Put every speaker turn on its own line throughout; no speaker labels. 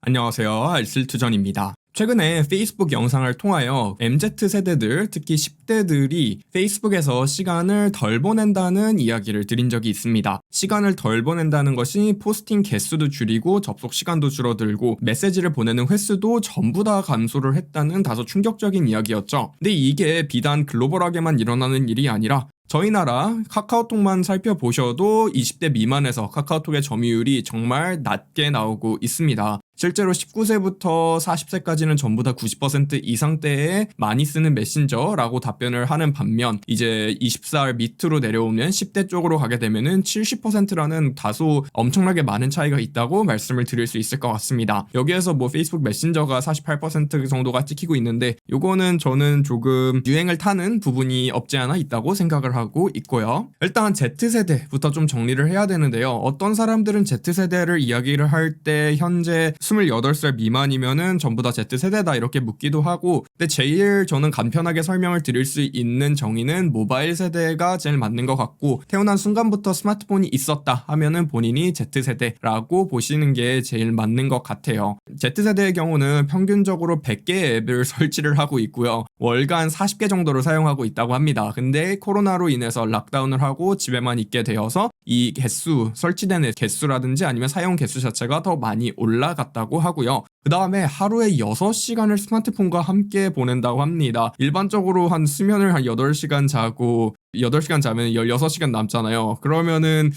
안녕하세요. 알쓸투전입니다. 최근에 페이스북 영상을 통하여 MZ세대들, 특히 10대들이 페이스북에서 시간을 덜 보낸다는 이야기를 드린 적이 있습니다. 시간을 덜 보낸다는 것이 포스팅 개수도 줄이고 접속 시간도 줄어들고 메시지를 보내는 횟수도 전부 다 감소를 했다는 다소 충격적인 이야기였죠. 근데 이게 비단 글로벌하게만 일어나는 일이 아니라 저희 나라 카카오톡만 살펴보셔도 20대 미만에서 카카오톡의 점유율이 정말 낮게 나오고 있습니다. 실제로 19세부터 40세까지는 전부 다 90% 이상대에 많이 쓰는 메신저라고 답변을 하는 반면 이제 20살 밑으로 내려오면 10대 쪽으로 가게 되면은 70%라는 다소 엄청나게 많은 차이가 있다고 말씀을 드릴 수 있을 것 같습니다. 여기에서 뭐 페이스북 메신저가 48% 정도가 찍히고 있는데 요거는 저는 조금 유행을 타는 부분이 없지 않아 있다고 생각을 하고 있고요. 일단 Z세대부터 좀 정리를 해야 되는데요. 어떤 사람들은 Z세대를 이야기를 할 때 현재 28살 미만이면은 전부 다 Z세대다 이렇게 묻기도 하고, 근데 제일 저는 간편하게 설명을 드릴 수 있는 정의는 모바일 세대가 제일 맞는 것 같고, 태어난 순간부터 스마트폰이 있었다 하면은 본인이 Z세대라고 보시는 게 제일 맞는 것 같아요. Z세대의 경우는 평균적으로 100개 앱을 설치를 하고 있고요. 월간 40개 정도를 사용하고 있다고 합니다. 근데 코로나로 인해서 락다운을 하고 집에만 있게 되어서 이 개수, 설치된 개수라든지 아니면 사용 개수 자체가 더 많이 올라갔다고 하고요. 그 다음에 하루에 6시간을 스마트폰과 함께 보낸다고 합니다. 일반적으로 한 수면을 한 8시간 자고 8시간 자면 16시간 남잖아요. 그러면은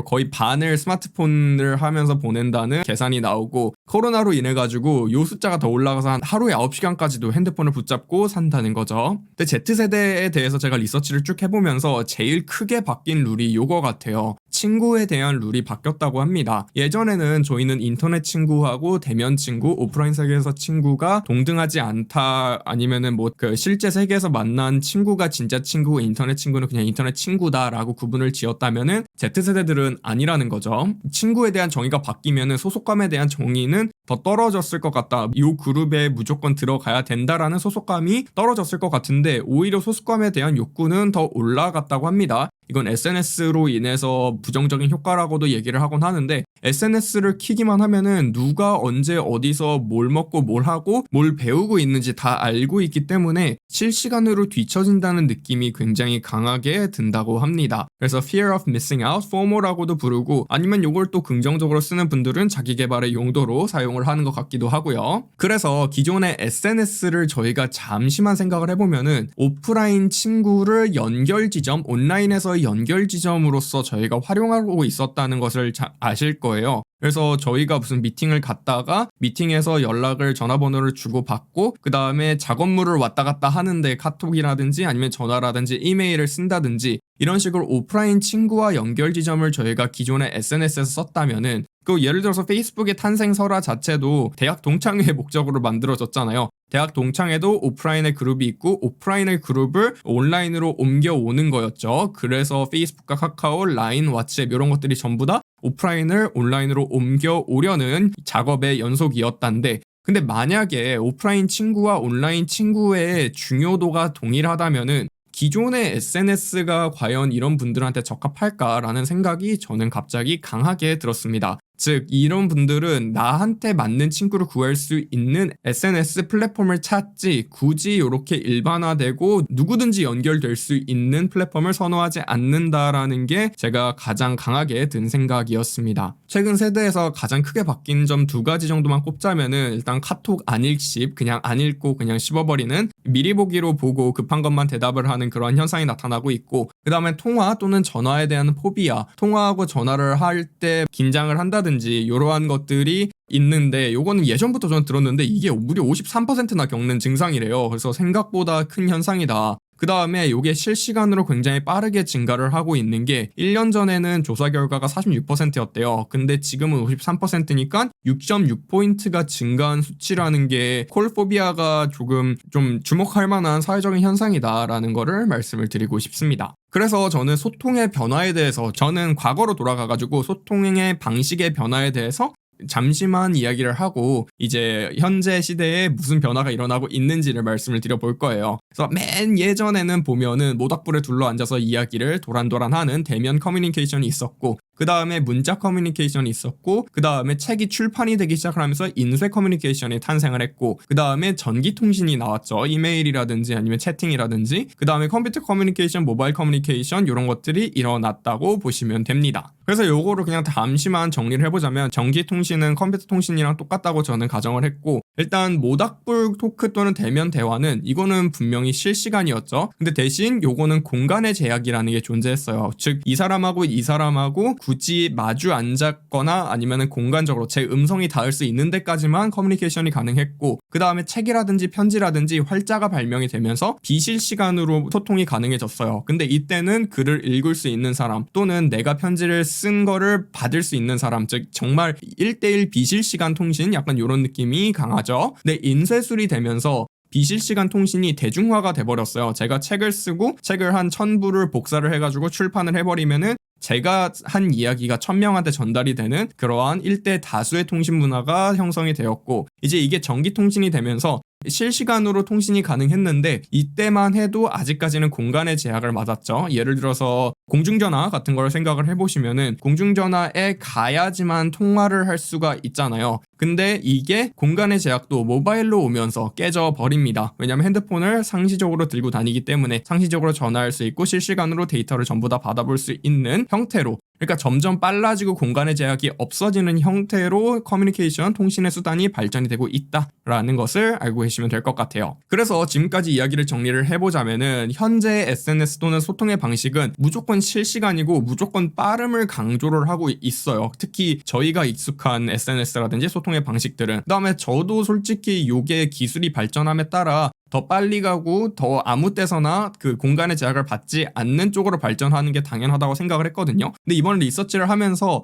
거의 반을 스마트폰을 하면서 보낸다는 계산이 나오고, 코로나로 인해 가지고 요 숫자가 더 올라가서 한 하루에 9시간까지도 핸드폰을 붙잡고 산다는 거죠. 근데 Z세대에 대해서 제가 리서치를 쭉 해보면서 제일 크게 바뀐 룰이 요거 같아요. 친구에 대한 룰이 바뀌었다고 합니다. 예전에는 저희는 인터넷 친구하고 대면 친구, 오프라인 세계에서 친구가 동등하지 않다, 아니면은 뭐 그 실제 세계에서 만난 친구가 진짜 친구고 인터넷 친구는 그냥 인터넷 친구다라고 구분을 지었다면은 Z세대들은 아니라는 거죠. 친구에 대한 정의가 바뀌면은 소속감에 대한 정의는 더 떨어졌을 것 같다. 이 그룹에 무조건 들어가야 된다라는 소속감이 떨어졌을 것 같은데, 오히려 소속감에 대한 욕구는 더 올라갔다고 합니다. 이건 SNS로 인해서 부정적인 효과라고도 얘기를 하곤 하는데, SNS를 키기만 하면은 누가 언제 어디서 뭘 먹고 뭘 하고 뭘 배우고 있는지 다 알고 있기 때문에 실시간으로 뒤처진다는 느낌이 굉장히 강하게 든다고 합니다. 그래서 Fear of Missing Out, FOMO라고도 부르고, 아니면 이걸 또 긍정적으로 쓰는 분들은 자기 개발의 용도로 사용을 하는 것 같기도 하고요. 그래서 기존의 SNS를 저희가 잠시만 생각을 해보면은 오프라인 친구를 연결 지점, 온라인에서의 연결 지점으로서 저희가 활용하고 있었다는 것을 아실 거예요. 그래서 저희가 무슨 미팅을 갔다가 미팅에서 연락을 전화번호를 주고받고 그 다음에 작업물을 왔다 갔다 하는데 카톡이라든지 아니면 전화라든지 이메일을 쓴다든지 이런 식으로 오프라인 친구와 연결 지점을 저희가 기존의 SNS에서 썼다면은, 그 예를 들어서 페이스북의 탄생 설화 자체도 대학 동창회 목적으로 만들어졌잖아요. 대학 동창회도 오프라인의 그룹이 있고 오프라인의 그룹을 온라인으로 옮겨오는 거였죠. 그래서 페이스북과 카카오, 라인, 왓츠앱 이런 것들이 전부 다 오프라인을 온라인으로 옮겨오려는 작업의 연속이었단데, 근데 만약에 오프라인 친구와 온라인 친구의 중요도가 동일하다면은 기존의 SNS가 과연 이런 분들한테 적합할까라는 생각이 저는 갑자기 강하게 들었습니다. 즉, 이런 분들은 나한테 맞는 친구를 구할 수 있는 SNS 플랫폼을 찾지 굳이 이렇게 일반화되고 누구든지 연결될 수 있는 플랫폼을 선호하지 않는다라는 게 제가 가장 강하게 든 생각이었습니다. 최근 세대에서 가장 크게 바뀐 점 2가지 정도만 꼽자면은, 일단 카톡 안 읽씹, 그냥 안 읽고 그냥 씹어버리는, 미리 보기로 보고 급한 것만 대답을 하는 그런 현상이 나타나고 있고, 그 다음에 통화 또는 전화에 대한 포비아, 통화하고 전화를 할 때 긴장을 한다든지 이러한 것들이 있는데, 요거는 예전부터 저는 들었는데 이게 무려 53%나 겪는 증상이래요. 그래서 생각보다 큰 현상이다. 그 다음에 이게 실시간으로 굉장히 빠르게 증가를 하고 있는 게, 1년 전에는 조사 결과가 46%였대요. 근데 지금은 53%니까 6.6포인트가 증가한 수치라는 게 콜포비아가 조금 좀 주목할 만한 사회적인 현상이다라는 거를 말씀을 드리고 싶습니다. 그래서 저는 소통의 변화에 대해서, 저는 과거로 돌아가가지고 소통의 방식의 변화에 대해서 잠시만 이야기를 하고 이제 현재 시대에 무슨 변화가 일어나고 있는지를 말씀을 드려볼 거예요. 그래서 맨 예전에는 보면은 모닥불에 둘러 앉아서 이야기를 도란도란하는 대면 커뮤니케이션이 있었고, 그 다음에 문자 커뮤니케이션이 있었고, 그 다음에 책이 출판이 되기 시작하면서 인쇄 커뮤니케이션이 탄생을 했고, 그 다음에 전기통신이 나왔죠. 이메일이라든지 아니면 채팅이라든지. 그 다음에 컴퓨터 커뮤니케이션, 모바일 커뮤니케이션 이런 것들이 일어났다고 보시면 됩니다. 그래서 요거를 그냥 잠시만 정리를 해보자면, 전기통신은 컴퓨터 통신이랑 똑같다고 저는 가정을 했고, 일단 모닥불 토크 또는 대면 대화는 이거는 분명히 실시간이었죠. 근데 대신 요거는 공간의 제약이라는 게 존재했어요. 즉 이 사람하고 이 사람하고 굳이 마주 앉았거나 아니면은 공간적으로 제 음성이 닿을 수 있는 데까지만 커뮤니케이션이 가능했고, 그 다음에 책이라든지 편지라든지 활자가 발명이 되면서 비실시간으로 소통이 가능해졌어요. 근데 이때는 글을 읽을 수 있는 사람 또는 내가 편지를 쓴 거를 받을 수 있는 사람, 즉 정말 1대1 비실시간 통신, 약간 이런 느낌이 강하죠. 근데 인쇄술이 되면서 비실시간 통신이 대중화가 돼버렸어요. 제가 책을 쓰고 책을 한 1000부를 복사를 해가지고 출판을 해버리면은 제가 한 이야기가 1000명한테 전달이 되는 그러한 1대 다수의 통신 문화가 형성이 되었고, 이제 이게 전기통신이 되면서 실시간으로 통신이 가능했는데, 이때만 해도 아직까지는 공간의 제약을 맞았죠. 예를 들어서 공중전화 같은 걸 생각을 해보시면은 공중전화에 가야지만 통화를 할 수가 있잖아요. 근데 이게 공간의 제약도 모바일로 오면서 깨져 버립니다. 왜냐면 핸드폰을 상시적으로 들고 다니기 때문에 상시적으로 전화할 수 있고 실시간으로 데이터를 전부 다 받아볼 수 있는 형태로, 그러니까 점점 빨라지고 공간의 제약이 없어지는 형태로 커뮤니케이션, 통신의 수단이 발전이 되고 있다라는 것을 알고 계시면 될 것 같아요. 그래서 지금까지 이야기를 정리를 해보자면은, 현재 SNS 또는 소통의 방식은 무조건 실시간이고 무조건 빠름을 강조를 하고 있어요. 특히 저희가 익숙한 SNS라든지 소통의 방식들은. 그 다음에 저도 솔직히 요게 기술이 발전함에 따라 더 빨리 가고 더 아무 때서나 그 공간의 제약을 받지 않는 쪽으로 발전하는 게 당연하다고 생각을 했거든요. 근데 이번 리서치를 하면서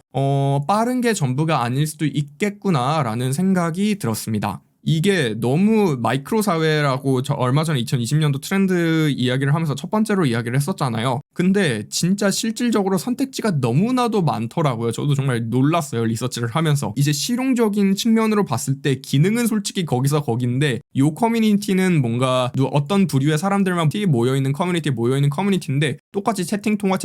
빠른 게 전부가 아닐 수도 있겠구나라는 생각이 들었습니다. 이게 너무 마이크로 사회라고 저 얼마 전에 2020년도 트렌드 이야기를 하면서 첫 번째로 이야기를 했었잖아요. 근데 진짜 실질적으로 선택지가 너무나도 많더라고요. 저도 정말 놀랐어요, 리서치를 하면서. 이제 실용적인 측면으로 봤을 때 기능은 솔직히 거기서 거긴데, 요 커뮤니티는 뭔가 어떤 부류의 사람들만 모여있는 커뮤니티인데 똑같이 채팅 통화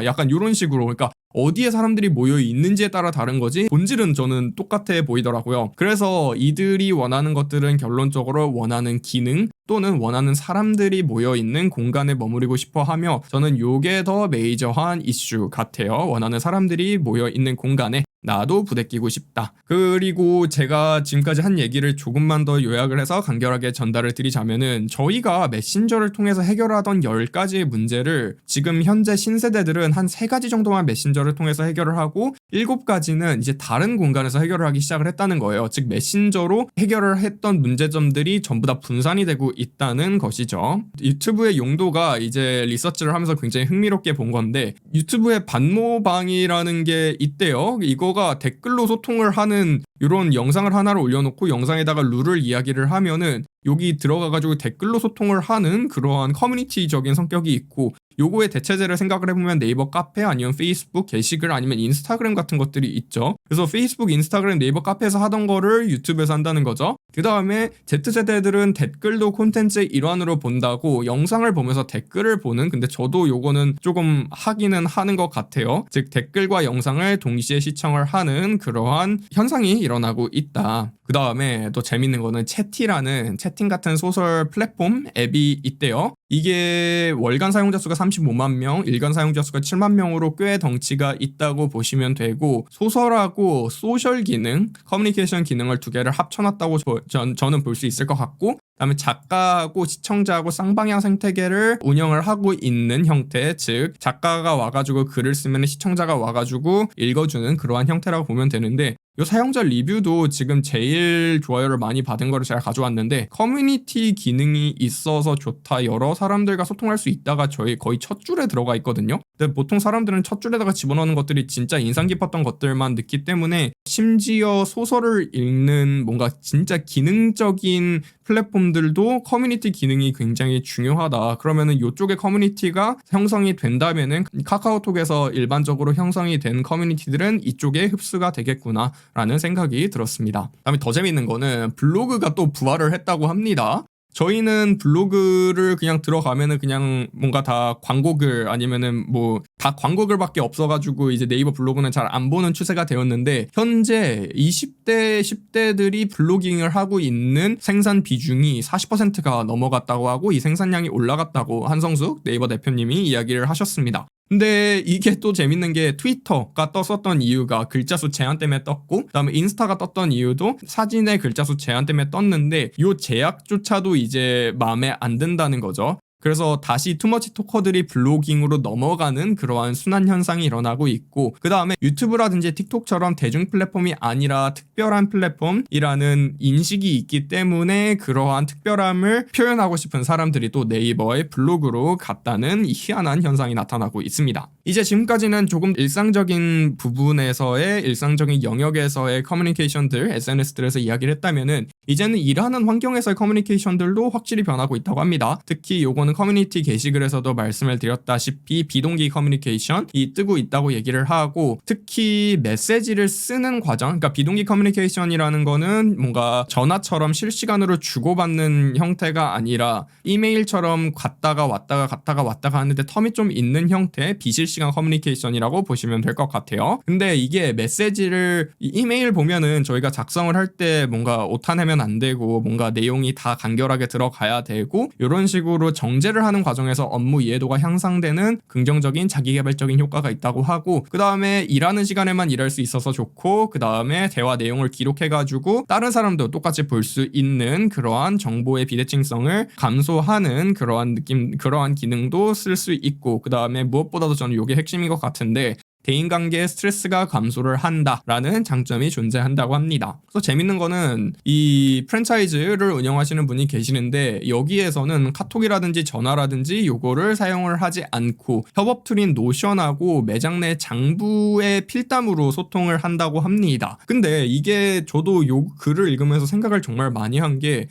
약간 이런 식으로, 그러니까 어디에 사람들이 모여 있는지에 따라 다른 거지 본질은 저는 똑같아 보이더라고요. 그래서 이들이 원하는 것들은 결론적으로 원하는 기능 또는 원하는 사람들이 모여있는 공간에 머무르고 싶어 하며, 저는 요게 더 메이저한 이슈 같아요. 원하는 사람들이 모여있는 공간에 나도 부대끼고 싶다. 그리고 제가 지금까지 한 얘기를 조금만 더 요약을 해서 간결하게 전달을 드리자면은, 저희가 메신저를 통해서 해결하던 10가지의 문제를 지금 현재 신세대들은 한 3가지 정도만 메신저를 통해서 해결을 하고 7가지는 이제 다른 공간에서 해결을 하기 시작을 했다는 거예요. 즉 메신저로 해결을 했던 문제점들이 전부 다 분산이 되고 있다는 것이죠. 유튜브의 용도가 이제 리서치를 하면서 굉장히 흥미롭게 본 건데, 유튜브에 반모방이라는 게 있대요. 이거가 댓글로 소통을 하는 이런 영상을 하나를 올려놓고 영상에다가 룰을 이야기를 하면은 여기 들어가가지고 댓글로 소통을 하는 그러한 커뮤니티적인 성격이 있고, 요거의 대체제를 생각을 해보면 네이버 카페 아니면 페이스북 게시글 아니면 인스타그램 같은 것들이 있죠. 그래서 페이스북, 인스타그램, 네이버 카페에서 하던 거를 유튜브에서 한다는 거죠. 그 다음에 Z세대들은 댓글도 콘텐츠의 일환으로 본다고 영상을 보면서 댓글을 보는, 근데 저도 요거는 조금 하기는 하는 것 같아요. 즉 댓글과 영상을 동시에 시청을 하는 그러한 현상이 일어나고 있다. 그 다음에 또 재밌는 거는 채티라는 채팅 같은 소설 플랫폼 앱이 있대요. 이게 월간 사용자 수가 35만 명, 일간 사용자 수가 7만 명으로 꽤 덩치가 있다고 보시면 되고, 소설하고 소셜 기능, 커뮤니케이션 기능을 두 개를 합쳐놨다고 저는 볼 수 있을 것 같고, 그다음에 작가하고 시청자하고 쌍방향 생태계를 운영을 하고 있는 형태, 즉 작가가 와가지고 글을 쓰면 시청자가 와가지고 읽어주는 그러한 형태라고 보면 되는데, 이 사용자 리뷰도 지금 제일 좋아요를 많이 받은 거를 제가 가져왔는데, 커뮤니티 기능이 있어서 좋다, 여러 사람들과 소통할 수 있다가 저희 거의 첫 줄에 들어가 있거든요. 근데 보통 사람들은 첫 줄에다가 집어넣는 것들이 진짜 인상 깊었던 것들만 넣기 때문에, 심지어 소설을 읽는 뭔가 진짜 기능적인 플랫폼들도 커뮤니티 기능이 굉장히 중요하다. 그러면은 이쪽의 커뮤니티가 형성이 된다면은 카카오톡에서 일반적으로 형성이 된 커뮤니티들은 이쪽에 흡수가 되겠구나 라는 생각이 들었습니다. 그다음에 더 재밌는 거는 블로그가 또 부활을 했다고 합니다. 저희는 블로그를 그냥 들어가면은 그냥 뭔가 다 광고글 아니면은 뭐 다 광고글밖에 없어가지고 이제 네이버 블로그는 잘 안 보는 추세가 되었는데, 현재 20대 10대들이 블로깅을 하고 있는 생산 비중이 40%가 넘어갔다고 하고 이 생산량이 올라갔다고 한성숙 네이버 대표님이 이야기를 하셨습니다. 근데 이게 또 재밌는 게, 트위터가 떴었던 이유가 글자 수 제한 때문에 떴고, 그다음에 인스타가 떴던 이유도 사진의 글자 수 제한 때문에 떴는데, 요 제약조차도 이제 마음에 안 든다는 거죠. 그래서 다시 투머치 토커들이 블로깅으로 넘어가는 그러한 순환 현상이 일어나고 있고, 그 다음에 유튜브라든지 틱톡처럼 대중 플랫폼이 아니라 특별한 플랫폼이라는 인식이 있기 때문에 그러한 특별함을 표현하고 싶은 사람들이 또 네이버의 블로그로 갔다는 이 희한한 현상이 나타나고 있습니다. 이제 지금까지는 조금 일상적인 부분에서의 일상적인 영역에서의 커뮤니케이션들, SNS들에서 이야기를 했다면은, 이제는 일하는 환경에서의 커뮤니케이션들도 확실히 변하고 있다고 합니다. 특히 요거는 커뮤니티 게시글에서도 말씀을 드렸다시피 비동기 커뮤니케이션이 뜨고 있다고 얘기를 하고, 특히 메시지를 쓰는 과정, 그러니까 비동기 커뮤니케이션이라는 거는 뭔가 전화처럼 실시간으로 주고받는 형태가 아니라 이메일처럼 갔다가 왔다가 하는데 텀이 좀 있는 형태, 비실시간 커뮤니케이션이라고 보시면 될 것 같아요. 근데 이게 메시지를 이메일 보면은 저희가 작성을 할 때 뭔가 오타내면 안 되고 뭔가 내용이 다 간결하게 들어가야 되고, 이런 식으로 정제를 하는 과정에서 업무 이해도가 향상되는 긍정적인 자기개발적인 효과가 있다고 하고, 그 다음에 일하는 시간에만 일할 수 있어서 좋고, 그 다음에 대화 내용을 기록해가지고 다른 사람도 똑같이 볼 수 있는 그러한 정보의 비대칭성을 감소하는 그러한 그러한 기능도 쓸 수 있고, 그 다음에 무엇보다도 저는 이게 핵심인 것 같은데, 대인관계의 스트레스가 감소를 한다라는 장점이 존재한다고 합니다. 그래서 재밌는 거는 이 프랜차이즈를 운영하시는 분이 계시는데, 여기에서는 카톡이라든지 전화라든지 요거를 사용을 하지 않고 협업 툴인 노션하고 매장 내 장부의 필담으로 소통을 한다고 합니다. 근데 이게 저도 요 글을 읽으면서 생각을 정말 많이 한 게,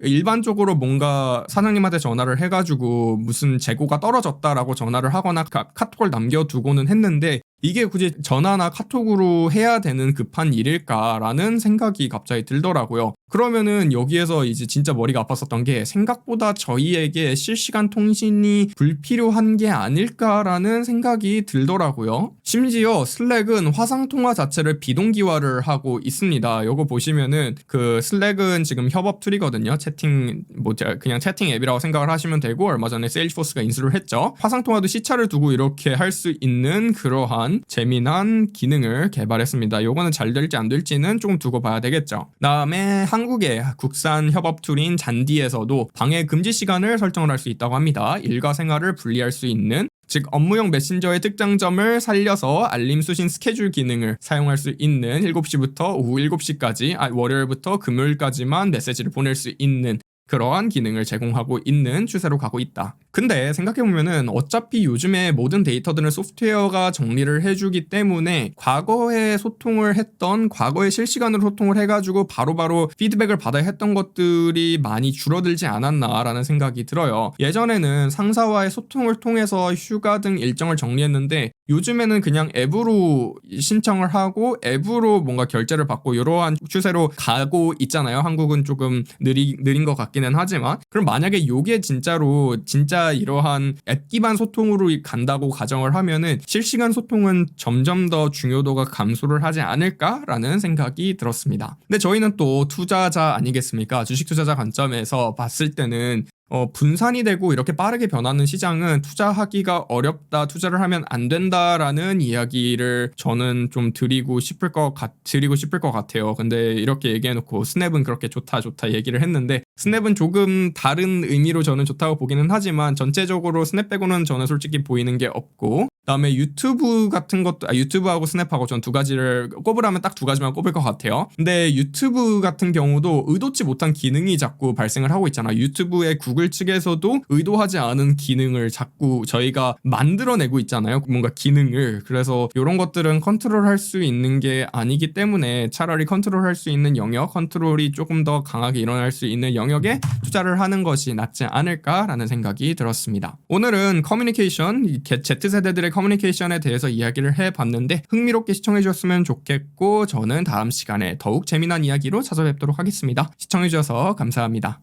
일반적으로 뭔가 사장님한테 전화를 해가지고 무슨 재고가 떨어졌다라고 전화를 하거나 카톡을 남겨두고는 했는데, 이게 굳이 전화나 카톡으로 해야 되는 급한 일일까라는 생각이 갑자기 들더라고요. 그러면은 여기에서 이제 진짜 머리가 아팠었던 게, 생각보다 저희에게 실시간 통신이 불필요한 게 아닐까라는 생각이 들더라고요. 심지어 슬랙은 화상통화 자체를 비동기화를 하고 있습니다. 요거 보시면은 그 슬랙은 지금 협업 툴이거든요. 채팅, 그냥 채팅 앱이라고 생각을 하시면 되고, 얼마 전에 세일즈포스가 인수를 했죠. 화상통화도 시차를 두고 이렇게 할 수 있는 그러한 재미난 기능을 개발했습니다. 요거는 잘 될지 안 될지는 조금 두고 봐야 되겠죠. 다음에 한국의 국산 협업 툴인 잔디에서도 방해 금지 시간을 설정을 할 수 있다고 합니다. 일과 생활을 분리할 수 있는, 즉 업무용 메신저의 특장점을 살려서 알림 수신 스케줄 기능을 사용할 수 있는, 7시부터 오후 7시까지 월요일부터 금요일까지만 메시지를 보낼 수 있는 그러한 기능을 제공하고 있는 추세로 가고 있다. 근데 생각해보면은 어차피 요즘에 모든 데이터들은 소프트웨어가 정리를 해주기 때문에 과거에 소통을 했던, 과거에 실시간으로 소통을 해가지고 바로바로 피드백을 받아야 했던 것들이 많이 줄어들지 않았나라는 생각이 들어요. 예전에는 상사와의 소통을 통해서 휴가 등 일정을 정리했는데, 요즘에는 그냥 앱으로 신청을 하고 앱으로 뭔가 결제를 받고 이러한 추세로 가고 있잖아요. 한국은 조금 느린 것 같기는 하지만, 그럼 만약에 이게 진짜 이러한 앱 기반 소통으로 간다고 가정을 하면은 실시간 소통은 점점 더 중요도가 감소를 하지 않을까라는 생각이 들었습니다. 근데 저희는 또 투자자 아니겠습니까? 주식 투자자 관점에서 봤을 때는 분산이 되고 이렇게 빠르게 변하는 시장은 투자하기가 어렵다, 투자를 하면 안 된다라는 이야기를 저는 좀 드리고 싶을 것 같아요. 근데 이렇게 얘기해놓고 스냅은 그렇게 좋다 얘기를 했는데, 스냅은 조금 다른 의미로 저는 좋다고 보기는 하지만, 전체적으로 스냅 빼고는 저는 솔직히 보이는 게 없고, 그다음에 유튜브 같은 것도, 유튜브하고 스냅하고 전 두 가지를 꼽으라면 딱 두 가지만 꼽을 것 같아요. 근데 유튜브 같은 경우도 의도치 못한 기능이 자꾸 발생을 하고 있잖아. 유튜브의 구글 측에서도 의도하지 않은 기능을 자꾸 저희가 만들어내고 있잖아요. 뭔가 기능을. 그래서 이런 것들은 컨트롤할 수 있는 게 아니기 때문에 차라리 컨트롤할 수 있는 영역, 컨트롤이 조금 더 강하게 일어날 수 있는 영역에 투자를 하는 것이 낫지 않을까라는 생각이 들었습니다. 오늘은 커뮤니케이션, Z세대들의 커뮤니케이션에 대해서 이야기를 해봤는데, 흥미롭게 시청해주셨으면 좋겠고, 저는 다음 시간에 더욱 재미난 이야기로 찾아뵙도록 하겠습니다. 시청해주셔서 감사합니다.